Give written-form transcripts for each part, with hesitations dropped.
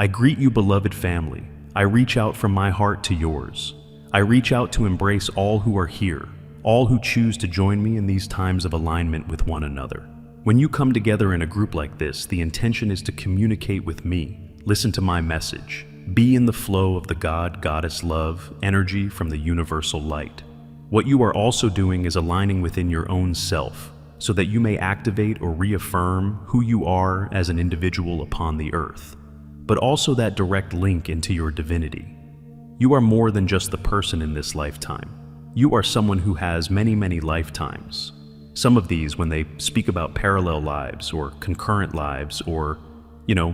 I greet you, beloved family. I reach out from my heart to yours. I reach out to embrace all who are here, all who choose to join me in these times of alignment with one another. When you come together in a group like this, the intention is to communicate with me, listen to my message, be in the flow of the God, Goddess, love, energy from the universal light. What you are also doing is aligning within your own self, so that you may activate or reaffirm who you are as an individual upon the earth, but also that direct link into your divinity. You are more than just the person in this lifetime. You are someone who has many, many lifetimes. Some of these, when they speak about parallel lives or concurrent lives, or,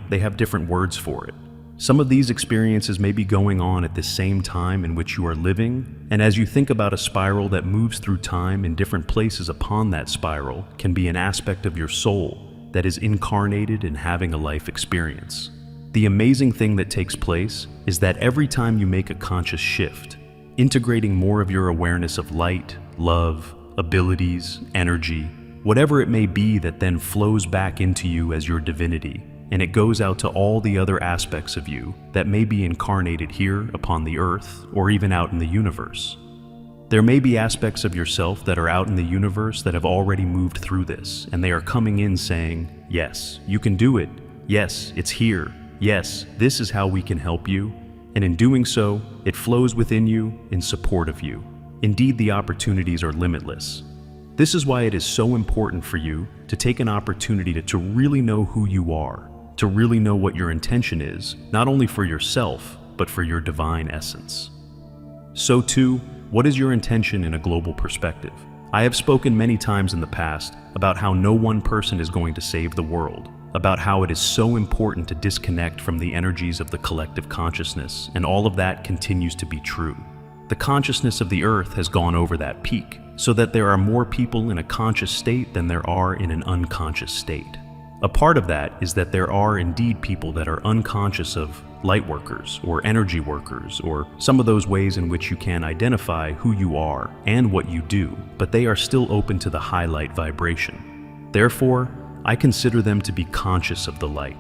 they have different words for it. Some of these experiences may be going on at the same time in which you are living, and as you think about a spiral that moves through time in different places upon that spiral can be an aspect of your soul that is incarnated in having a life experience. The amazing thing that takes place is that every time you make a conscious shift, integrating more of your awareness of light, love, abilities, energy, whatever it may be that then flows back into you as your divinity, and it goes out to all the other aspects of you that may be incarnated here upon the earth or even out in the universe. There may be aspects of yourself that are out in the universe that have already moved through this, and they are coming in saying, yes, you can do it. Yes, it's here. Yes, this is how we can help you. And in doing so, it flows within you in support of you. Indeed, the opportunities are limitless. This is why it is so important for you to take an opportunity to really know who you are, to really know what your intention is, not only for yourself, but for your divine essence. So too, what is your intention in a global perspective? I have spoken many times in the past about how no one person is going to save the world, about how it is so important to disconnect from the energies of the collective consciousness, and all of that continues to be true. The consciousness of the earth has gone over that peak, so that there are more people in a conscious state than there are in an unconscious state. A part of that is that there are indeed people that are unconscious of LightWorkers or energy workers or some of those ways in which you can identify who you are and what you do, but they are still open to the high light vibration. Therefore, I consider them to be conscious of the light.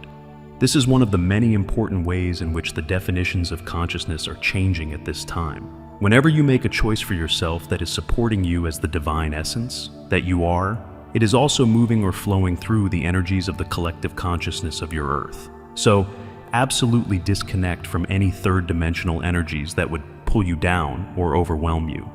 This is one of the many important ways in which the definitions of consciousness are changing at this time. Whenever you make a choice for yourself that is supporting you as the divine essence that you are, it is also moving or flowing through the energies of the collective consciousness of your earth. So, absolutely disconnect from any third-dimensional energies that would pull you down or overwhelm you.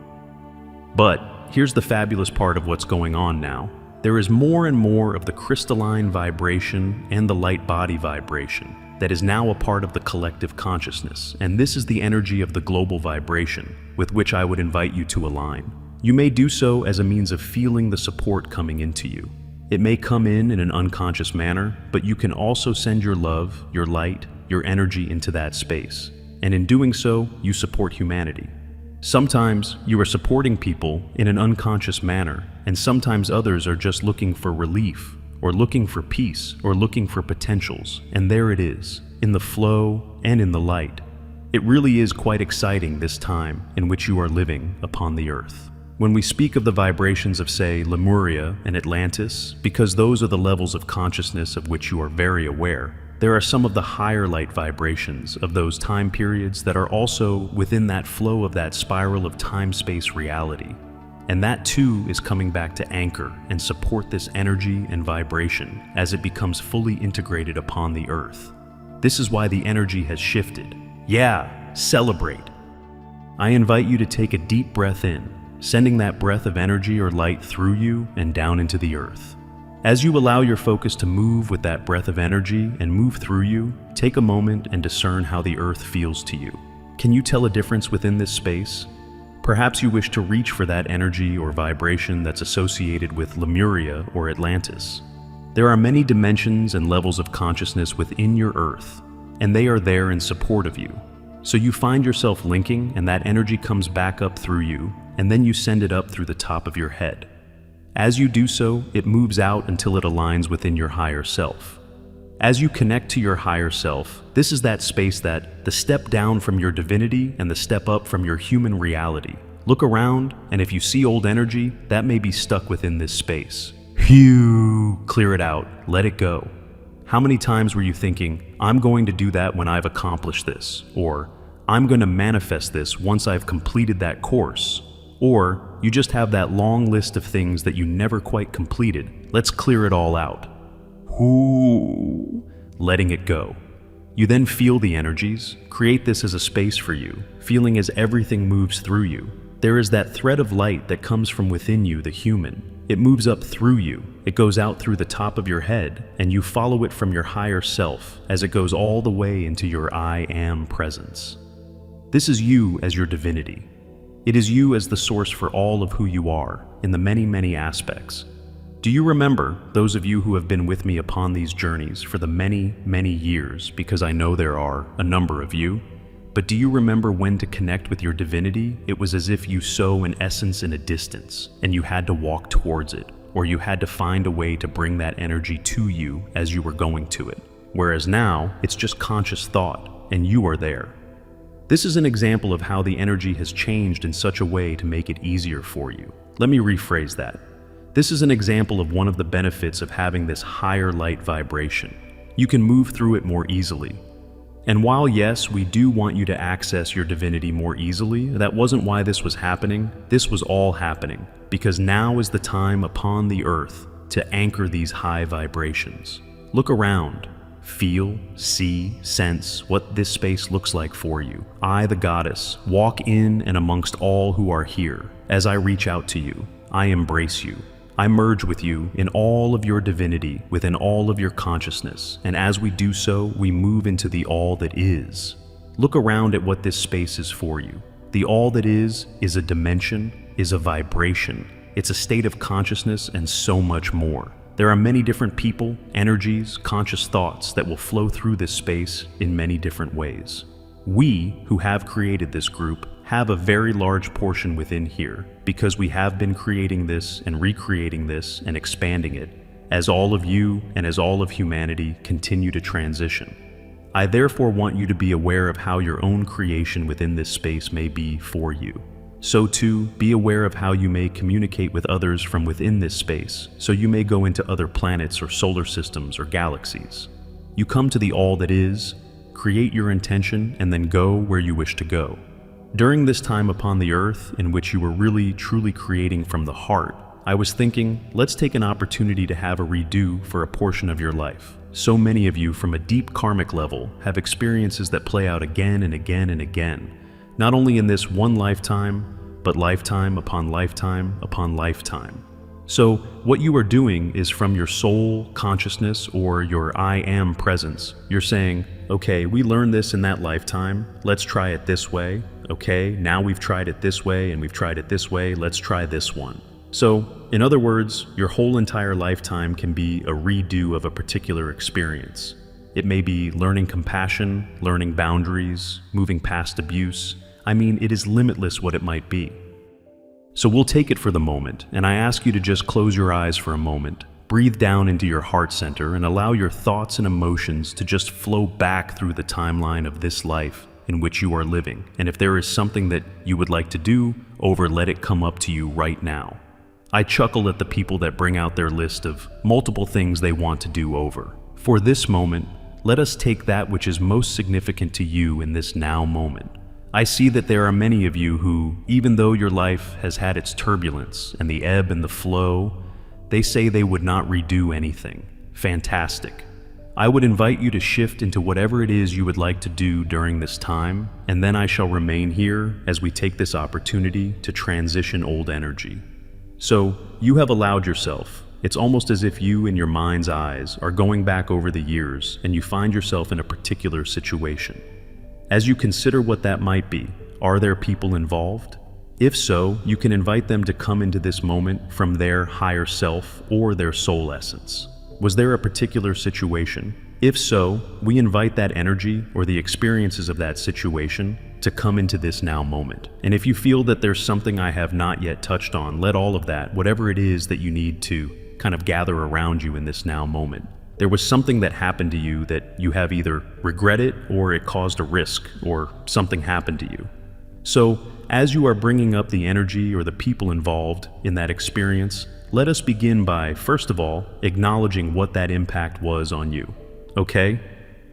But here's the fabulous part of what's going on now. There is more and more of the crystalline vibration and the light body vibration that is now a part of the collective consciousness, and this is the energy of the global vibration with which I would invite you to align. You may do so as a means of feeling the support coming into you. It may come in an unconscious manner, but you can also send your love, your light, your energy into that space, and in doing so, you support humanity. Sometimes you are supporting people in an unconscious manner, and sometimes others are just looking for relief, or looking for peace, or looking for potentials, and there it is, in the flow and in the light. It really is quite exciting this time in which you are living upon the earth. When we speak of the vibrations of, say, Lemuria and Atlantis, because those are the levels of consciousness of which you are very aware, there are some of the higher light vibrations of those time periods that are also within that flow of that spiral of time-space reality. And that too is coming back to anchor and support this energy and vibration as it becomes fully integrated upon the earth. This is why the energy has shifted. Yeah, celebrate. I invite you to take a deep breath in, sending that breath of energy or light through you and down into the earth. As you allow your focus to move with that breath of energy and move through you, take a moment and discern how the earth feels to you. Can you tell a difference within this space? Perhaps you wish to reach for that energy or vibration that's associated with Lemuria or Atlantis. There are many dimensions and levels of consciousness within your earth, and they are there in support of you. So you find yourself linking, and that energy comes back up through you, and then you send it up through the top of your head. As you do so, it moves out until it aligns within your higher self. As you connect to your higher self, this is that space that the step down from your divinity and the step up from your human reality. Look around, and if you see old energy, that may be stuck within this space. Phew! Clear it out. Let it go. How many times were you thinking, I'm going to do that when I've accomplished this, or I'm going to manifest this once I've completed that course, or you just have that long list of things that you never quite completed? Let's clear it all out. Ooh, letting it go. You then feel the energies, create this as a space for you, feeling as everything moves through you. There is that thread of light that comes from within you, the human. It moves up through you, it goes out through the top of your head, and you follow it from your higher self as it goes all the way into your I am presence. This is you as your divinity. It is you as the source for all of who you are, in the many, many aspects. Do you remember, those of you who have been with me upon these journeys for the many, many years, because I know there are a number of you, but do you remember when to connect with your divinity, it was as if you saw an essence in a distance, and you had to walk towards it, or you had to find a way to bring that energy to you as you were going to it. Whereas now, it's just conscious thought, and you are there. This is an example of how the energy has changed in such a way to make it easier for you. Let me rephrase that. This is an example of one of the benefits of having this higher light vibration. You can move through it more easily. And while yes, we do want you to access your divinity more easily, that wasn't why this was happening. This was all happening because now is the time upon the earth to anchor these high vibrations. Look around. Feel, see, sense what this space looks like for you. I, the goddess, walk in and amongst all who are here. As I reach out to you, I embrace you. I merge with you in all of your divinity, within all of your consciousness, and as we do so, we move into the all that is. Look around at what this space is for you. The all that is a dimension, is a vibration, it's a state of consciousness, and so much more. There are many different people, energies, conscious thoughts that will flow through this space in many different ways. We, who have created this group, have a very large portion within here because we have been creating this and recreating this and expanding it as all of you and as all of humanity continue to transition. I therefore want you to be aware of how your own creation within this space may be for you. So too, be aware of how you may communicate with others from within this space, so you may go into other planets or solar systems or galaxies. You come to the all that is, create your intention, and then go where you wish to go. During this time upon the earth, in which you were really truly creating from the heart, I was thinking, let's take an opportunity to have a redo for a portion of your life. So many of you from a deep karmic level have experiences that play out again and again and again, not only in this one lifetime, but lifetime upon lifetime upon lifetime. So what you are doing is from your soul consciousness or your I am presence, you're saying, okay, we learned this in that lifetime, let's try it this way. Okay, now we've tried it this way and we've tried it this way, let's try this one. So, in other words, your whole entire lifetime can be a redo of a particular experience. It may be learning compassion, learning boundaries, moving past abuse. I mean, it is limitless what it might be. So we'll take it for the moment, and I ask you to just close your eyes for a moment, breathe down into your heart center, and allow your thoughts and emotions to just flow back through the timeline of this life in which you are living. And if there is something that you would like to do over, let it come up to you right now. I chuckle at the people that bring out their list of multiple things they want to do over. For this moment, let us take that which is most significant to you in this now moment. I see that there are many of you who, even though your life has had its turbulence and the ebb and the flow, they say they would not redo anything. Fantastic. I would invite you to shift into whatever it is you would like to do during this time, and then I shall remain here as we take this opportunity to transition old energy. So, you have allowed yourself. It's almost as if you, in your mind's eyes, are going back over the years and you find yourself in a particular situation. As you consider what that might be, are there people involved? If so, you can invite them to come into this moment from their higher self or their soul essence. Was there a particular situation? If so, we invite that energy or the experiences of that situation to come into this now moment. And if you feel that there's something I have not yet touched on, let all of that, whatever it is that you need to kind of gather around you in this now moment. There was something that happened to you that you have either regretted or it caused a risk or something happened to you. So, as you are bringing up the energy or the people involved in that experience, let us begin by, first of all, acknowledging what that impact was on you. Okay?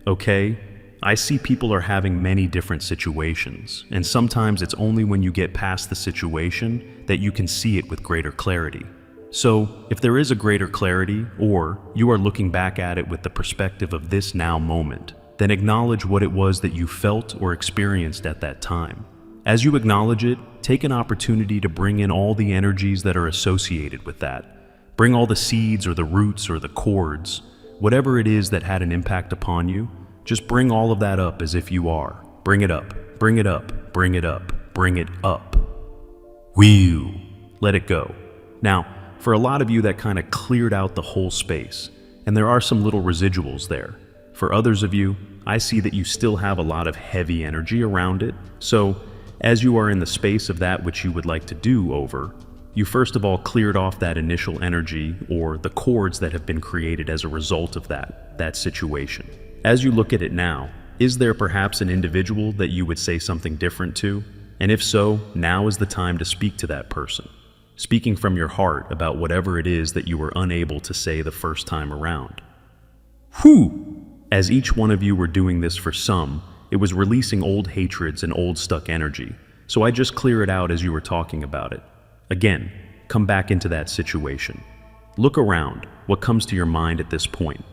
Okay? I see people are having many different situations, and sometimes it's only when you get past the situation that you can see it with greater clarity. So, if there is a greater clarity, or you are looking back at it with the perspective of this now moment, then acknowledge what it was that you felt or experienced at that time. As you acknowledge it, take an opportunity to bring in all the energies that are associated with that. Bring all the seeds or the roots or the cords, whatever it is that had an impact upon you, just bring all of that up as if you are. Bring it up, bring it up, bring it up, bring it up. Whew. Let it go. Now, for a lot of you, that kind of cleared out the whole space, and there are some little residuals there. For others of you, I see that you still have a lot of heavy energy around it. So, as you are in the space of that which you would like to do over, you first of all cleared off that initial energy or the cords that have been created as a result of that situation. As you look at it now, is there perhaps an individual that you would say something different to? And if so, now is the time to speak to that person. Speaking from your heart about whatever it is that you were unable to say the first time around. Whew! As each one of you were doing this for some, it was releasing old hatreds and old stuck energy. So I just clear it out as you were talking about it. Again, come back into that situation. Look around, what comes to your mind at this point?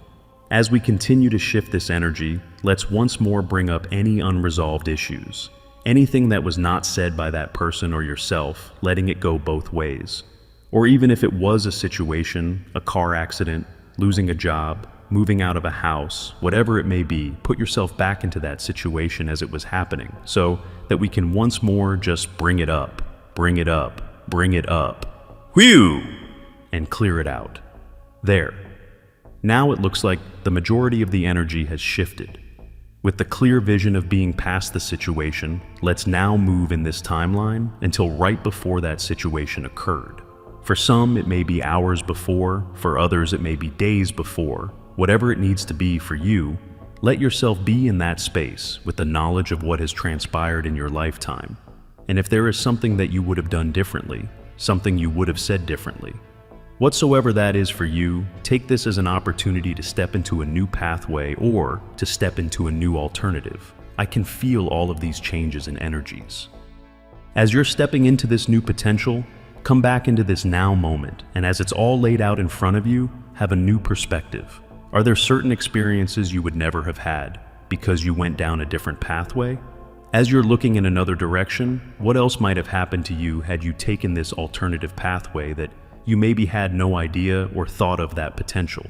As we continue to shift this energy, let's once more bring up any unresolved issues. Anything that was not said by that person or yourself, letting it go both ways. Or even if it was a situation, a car accident, losing a job, moving out of a house, whatever it may be, put yourself back into that situation as it was happening, so that we can once more just bring it up, bring it up, bring it up, whew, and clear it out. There. Now it looks like the majority of the energy has shifted. With the clear vision of being past the situation, let's now move in this timeline until right before that situation occurred. For some, it may be hours before, for others it may be days before. Whatever it needs to be for you, let yourself be in that space with the knowledge of what has transpired in your lifetime. And if there is something that you would have done differently, something you would have said differently, whatsoever that is for you, take this as an opportunity to step into a new pathway or to step into a new alternative. I can feel all of these changes and energies. As you're stepping into this new potential, come back into this now moment, and as it's all laid out in front of you, have a new perspective. Are there certain experiences you would never have had because you went down a different pathway? As you're looking in another direction, what else might have happened to you had you taken this alternative pathway that you maybe had no idea or thought of that potential?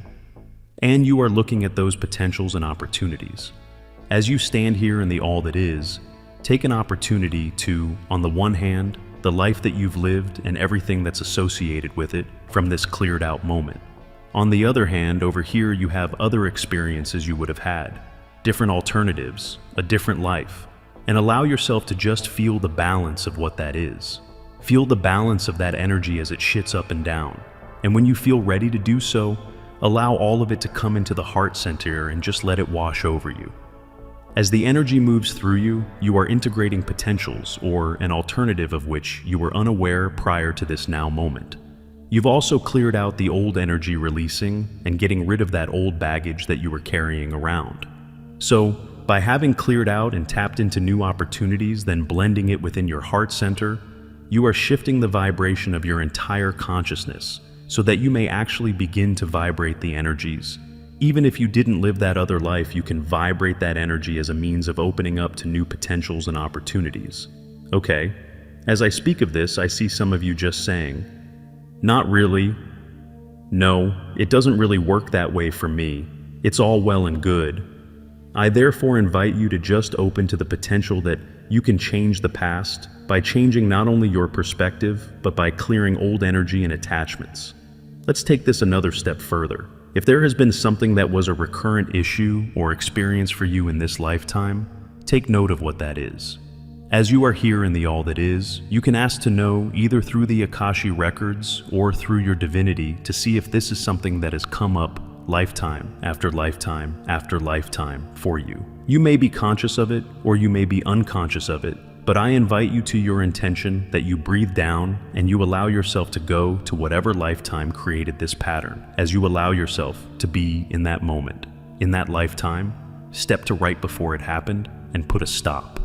And you are looking at those potentials and opportunities. As you stand here in the all that is, take an opportunity to, on the one hand, the life that you've lived and everything that's associated with it from this cleared out moment. On the other hand, over here you have other experiences you would have had, different alternatives, a different life, and allow yourself to just feel the balance of what that is. Feel the balance of that energy as it shits up and down. And when you feel ready to do so, allow all of it to come into the heart center and just let it wash over you. As the energy moves through you, you are integrating potentials or an alternative of which you were unaware prior to this now moment. You've also cleared out the old energy releasing and getting rid of that old baggage that you were carrying around. So, by having cleared out and tapped into new opportunities, then blending it within your heart center, you are shifting the vibration of your entire consciousness so that you may actually begin to vibrate the energies. Even if you didn't live that other life, you can vibrate that energy as a means of opening up to new potentials and opportunities. Okay, as I speak of this, I see some of you just saying, "Not really. No, it doesn't really work that way for me. It's all well and good." I therefore invite you to just open to the potential that you can change the past by changing not only your perspective, but by clearing old energy and attachments. Let's take this another step further. If there has been something that was a recurrent issue or experience for you in this lifetime, take note of what that is. As you are here in the all that is, you can ask to know either through the Akashic records or through your divinity to see if this is something that has come up lifetime after lifetime after lifetime for you. You may be conscious of it or you may be unconscious of it, but I invite you to your intention that you breathe down and you allow yourself to go to whatever lifetime created this pattern as you allow yourself to be in that moment. in that lifetime, step to right before it happened, and put a stop.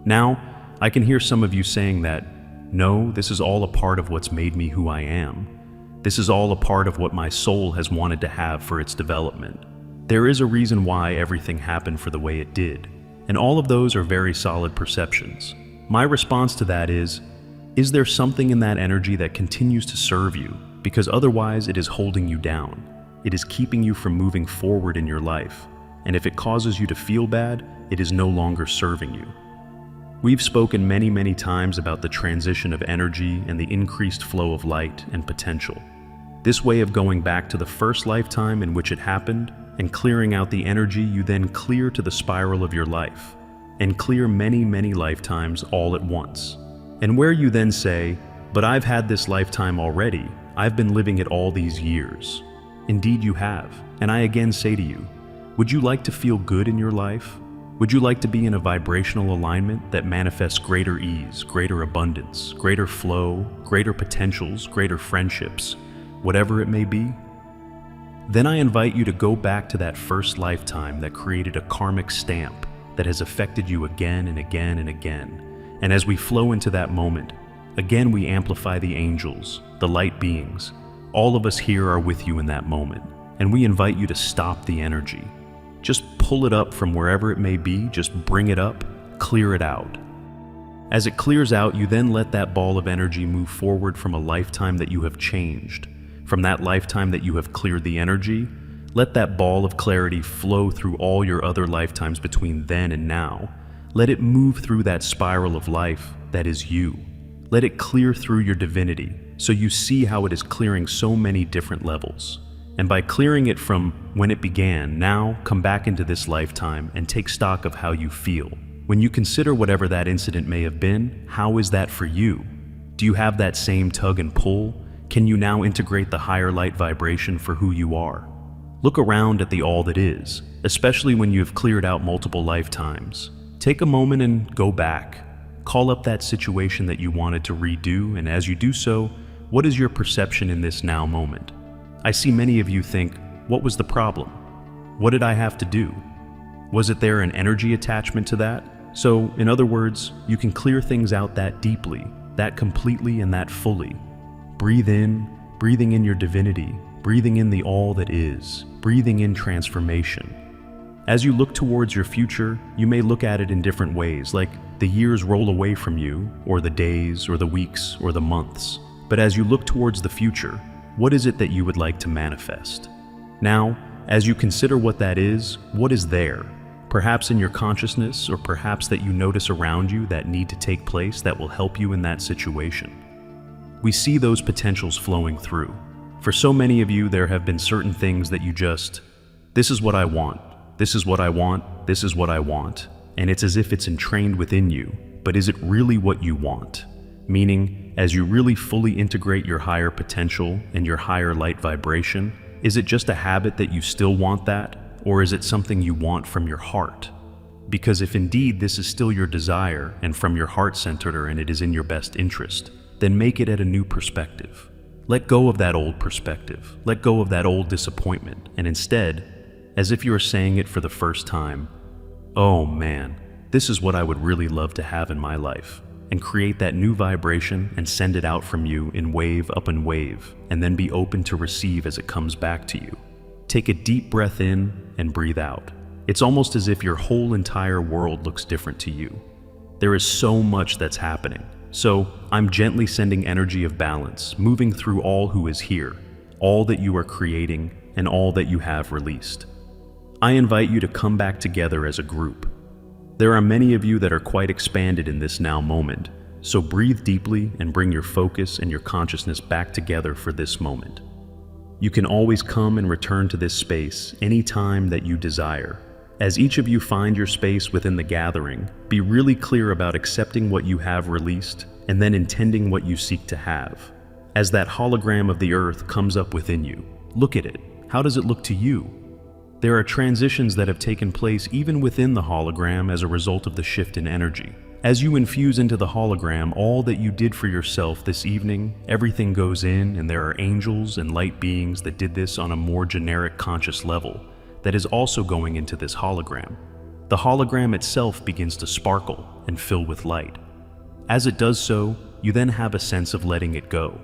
Now, I can hear some of you saying that, no, this is all a part of what's made me who I am. This is all a part of what my soul has wanted to have for its development. There is a reason why everything happened for the way it did, and all of those are very solid perceptions. My response to that is there something in that energy that continues to serve you? Because otherwise it is holding you down. It is keeping you from moving forward in your life. And if it causes you to feel bad, it is no longer serving you. We've spoken many times about the transition of energy and the increased flow of light and potential. This way of going back to the first lifetime in which it happened and clearing out the energy you then clear to the spiral of your life, and clear many lifetimes all at once. And where you then say, but I've had this lifetime already, I've been living it all these years. Indeed you have, and I again say to you, would you like to feel good in your life? Would you like to be in a vibrational alignment that manifests greater ease, greater abundance, greater flow, greater potentials, greater friendships, whatever it may be? Then I invite you to go back to that first lifetime that created a karmic stamp that has affected you again and again and again. And as we flow into that moment, again we amplify the angels, the light beings. All of us here are with you in that moment, and we invite you to stop the energy. Just pull it up from wherever it may be, just bring it up, clear it out. As it clears out, you then let that ball of energy move forward from a lifetime that you have changed. From that lifetime that you have cleared the energy, let that ball of clarity flow through all your other lifetimes between then and now. Let it move through that spiral of life that is you. Let it clear through your divinity, so you see how it is clearing so many different levels. And by clearing it from when it began, now come back into this lifetime and take stock of how you feel. When you consider whatever that incident may have been, how is that for you? Do you have that same tug and pull? Can you now integrate the higher light vibration for who you are? Look around at the all that is, especially when you have cleared out multiple lifetimes. Take a moment and go back. Call up that situation that you wanted to redo, and as you do so, what is your perception in this now moment? I see many of you think, what was the problem? What did I have to do? Was it there an energy attachment to that? So, in other words, you can clear things out that deeply, that completely and that fully. Breathe in, breathing in your divinity, breathing in the all that is, breathing in transformation. As you look towards your future, you may look at it in different ways, like the years roll away from you, or the days, or the weeks, or the months. But as you look towards the future, what is it that you would like to manifest? Now, as you consider what that is, what is there? Perhaps in your consciousness, or perhaps that you notice around you that need to take place that will help you in that situation. We see those potentials flowing through. For so many of you, there have been certain things that you just, this is what I want, this is what I want, this is what I want. And it's as if it's entrained within you, but is it really what you want? Meaning, as you really fully integrate your higher potential and your higher light vibration, is it just a habit that you still want that? Or is it something you want from your heart? Because if indeed this is still your desire and from your heart center and it is in your best interest, then make it at a new perspective. Let go of that old perspective. Let go of that old disappointment. And instead, as if you are saying it for the first time, oh man, this is what I would really love to have in my life. And create that new vibration and send it out from you in wave upon wave, and then be open to receive as it comes back to you. Take a deep breath in and breathe out. It's almost as if your whole entire world looks different to you. There is so much that's happening. So I'm gently sending energy of balance, moving through all who is here, all that you are creating, and all that you have released. I invite you to come back together as a group. There are many of you that are quite expanded in this now moment, so breathe deeply and bring your focus and your consciousness back together for this moment. You can always come and return to this space anytime that you desire. As each of you find your space within the gathering, be really clear about accepting what you have released and then intending what you seek to have. As that hologram of the earth comes up within you, look at it. How does it look to you? There are transitions that have taken place even within the hologram as a result of the shift in energy. As you infuse into the hologram all that you did for yourself this evening, everything goes in, and there are angels and light beings that did this on a more generic conscious level that is also going into this hologram. The hologram itself begins to sparkle and fill with light. As it does so, you then have a sense of letting it go.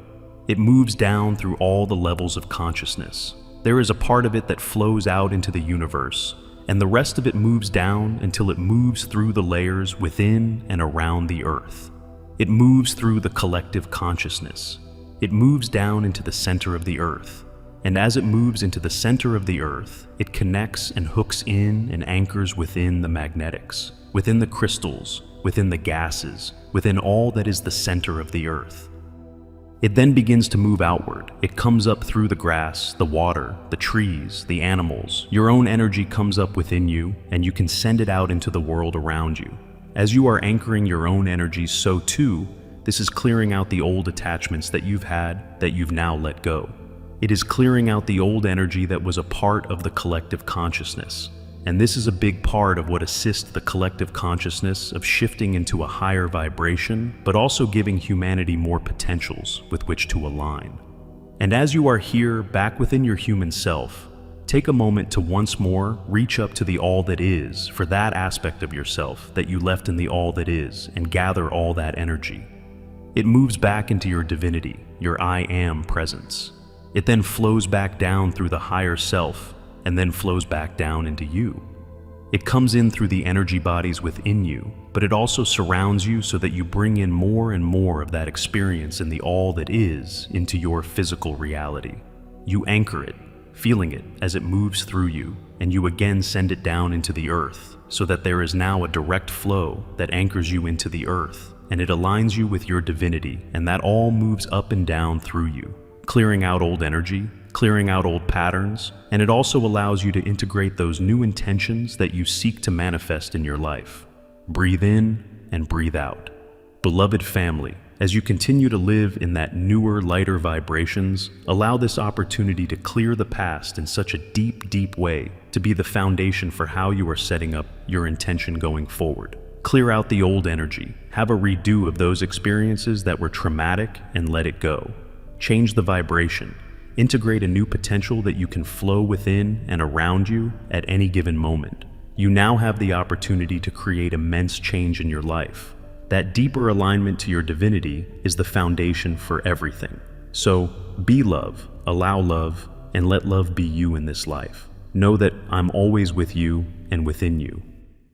It moves down through all the levels of consciousness. There is a part of it that flows out into the universe, and the rest of it moves down until it moves through the layers within and around the earth. It moves through the collective consciousness. It moves down into the center of the earth. And as it moves into the center of the earth, it connects and hooks in and anchors within the magnetics, within the crystals, within the gases, within all that is the center of the earth. It then begins to move outward. It comes up through the grass, the water, the trees, the animals. Your own energy comes up within you, and you can send it out into the world around you. As you are anchoring your own energy, so too, this is clearing out the old attachments that you've had that you've now let go. It is clearing out the old energy that was a part of the collective consciousness. And this is a big part of what assists the collective consciousness of shifting into a higher vibration, but also giving humanity more potentials with which to align. And as you are here, back within your human self, take a moment to once more reach up to the all that is for that aspect of yourself that you left in the all that is, and gather all that energy. It moves back into your divinity, your I am presence. It then flows back down through the higher self, and then flows back down into you. It comes in through the energy bodies within you, but it also surrounds you so that you bring in more and more of that experience in the all that is into your physical reality. You anchor it, feeling it as it moves through you, and you again send it down into the earth, so that there is now a direct flow that anchors you into the earth, and it aligns you with your divinity, and that all moves up and down through you, clearing out old energy, clearing out old patterns, and it also allows you to integrate those new intentions that you seek to manifest in your life. Breathe in and breathe out. Beloved family, as you continue to live in that newer, lighter vibrations, allow this opportunity to clear the past in such a deep, deep way to be the foundation for how you are setting up your intention going forward. Clear out the old energy, have a redo of those experiences that were traumatic, and let it go. Change the vibration. Integrate a new potential that you can flow within and around you at any given moment. You now have the opportunity to create immense change in your life. That deeper alignment to your divinity is the foundation for everything. So be love, allow love, and let love be you in this life. Know that I'm always with you and within you.